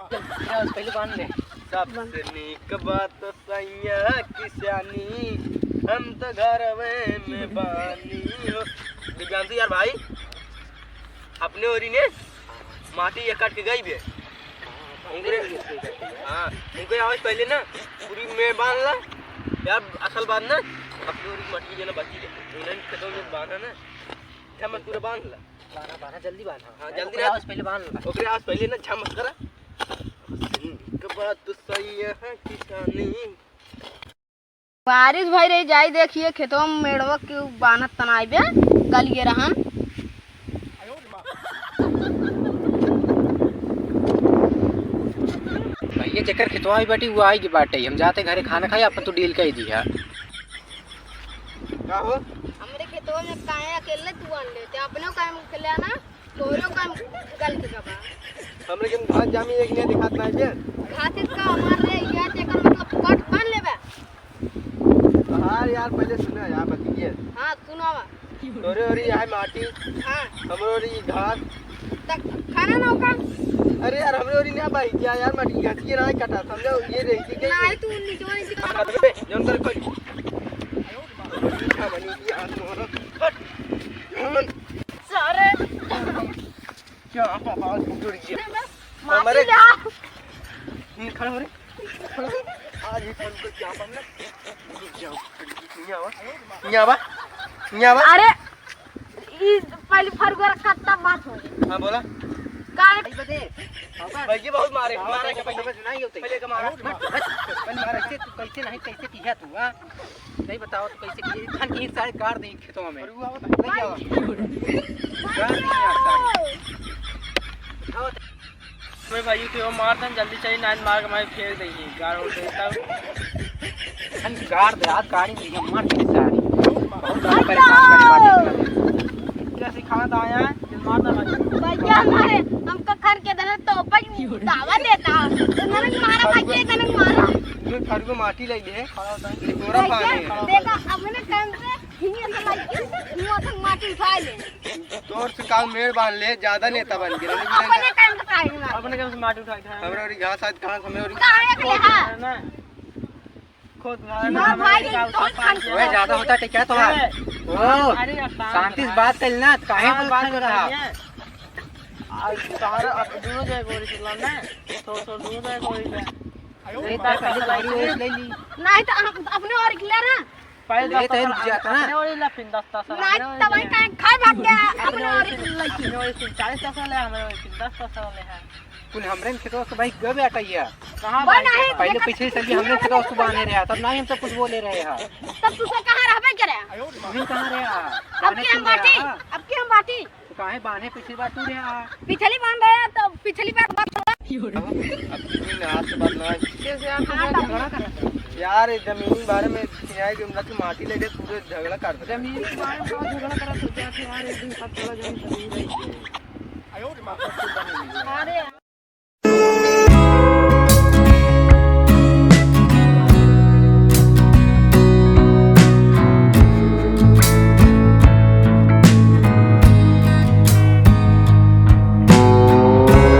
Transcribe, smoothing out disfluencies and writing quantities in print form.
पहले बांध ले। सबसे नीक बात सैया किसानी, हम तो घर में बानी हो। दिव्यांशु यार भाई, अपने ओरी ने माटी ये काट के गई बे। हाँ उनको आवाज पहले ना पूरी में बांध ला यार, असल बात ना अपनी ओरी माटी जो ना बची है उन्हें खेतों में बांधा ना, झमक पूरा बांध ला। बांधा जल्दी बांधा। हाँ जल्दी आवाज पहले बांध ला। ओकरे आवाज पहले ना झमक करा। बात सैया किसानी। बारिश भई रही जाई, देखिए खेतों में मेड़वा के बानत तनाइबे गल गे रहन। भैया जेकर खेतवा आई बाटी वो आई की बाटे, हम जाते घरे खाना खाए, अपन तो डील कह दिया। का हो हमरे खेतों में काहे अकेले तू आन लेते, अपने काम खेले ना तोरो काम गल के गबा। हमरे के घास जामी एक ने दिखात नहीं बे। घास इसका हमार रे या तेकर मतलब कट बांध लेबे। हां यार पहले सुना यार बतिए। हां सुनावा। तोरे ओरी है माटी, हां हमरे ओरी घास। तक खाना ना होगा। अरे यार हमरे ओरी ना भाई क्या यार माटी घास की ना कटा समझो ये रही थी नहीं तू नीचे नीचे का बे जोन कर कोई बनी की आत्मा हट सारे क्या पापा जुड़ गया हमारे खड़ा हो रे आज ये फोन को क्या बनना जाओ न्यावा अरे ई पहले फरगोर कत्ता बात हो। हां बोला काहे बदे भाई जी बहुत मारे के पहले नहीं होते। पहले का मारा पहले मारा ऐसे तू कैसे नहीं कैसे किया तू? हां नहीं बताओ तो कैसे किए? खान की एक साइड काट दे खेतों में। नहीं आवा काट नहीं आता। मैं भाई के वो मारतन जल्दी चाहिए ना मार के मैं फेंक देंगे गाड़ उड़ देता खान काट दे हाथ गाड़ी में मार के सारी बहुत परेशान करने वाली क्या सिखाना आया है मारता भाई भैया हमारे हमको घर के दने तो दावा देता ननक मारा भैया ननक मारा मैं घर को माटी ले लिए पूरा पानी देखा हमने काम से हिंगे से लाइक मुंह तक माटी उठा ले तोर से काम मेड़ बांध ले ज्यादा नेता बन गया अपने काम से काहे ना अपने काम से माटी उठा के हमरा और घास आज कहां हमें और काहे के हां ना खुद ना भाई तो खान ओए ज्यादा होता है क्या तुम्हारा? ओ शांति से बात कर ना, काहे पर बात कर रहा है? आज सारा अब दोनों जगह गोरी चला ना थोड़ा थोड़ा दोनों जगह गोरी ले नहीं तो पहले गाड़ी रेस ले ली। नहीं तो अपने और क्लियर ना पहले तो रुक जाता ना। अपने और ला पिन 10 नहीं तब काहे खाए भाग गया अपने और अपने और 40 पैसा ले हमें 10 पैसा ले है कुल हमरे खेतों से भाई गबे अटैया कहां बना है पहले पीछे से हमरे खेतों से बांधे रहा, तब नहीं हम सब कुछ बोले रहे हैं। तब तुसे कहां रहबे करे नहीं कहां रहा अब की हम बाटी तो काहे बांधे पिछली बार तू रहा पिछली बांध रहे तो पिछली बार बात हाथ बात ना झगड़ा कर यार जमीन बारे में न्याय के मतलब माटी ले दे पूरे झगड़ा कर दे जमीन के बारे में झगड़ा करा तो क्या यार एक दिन सब चला जमीन अरे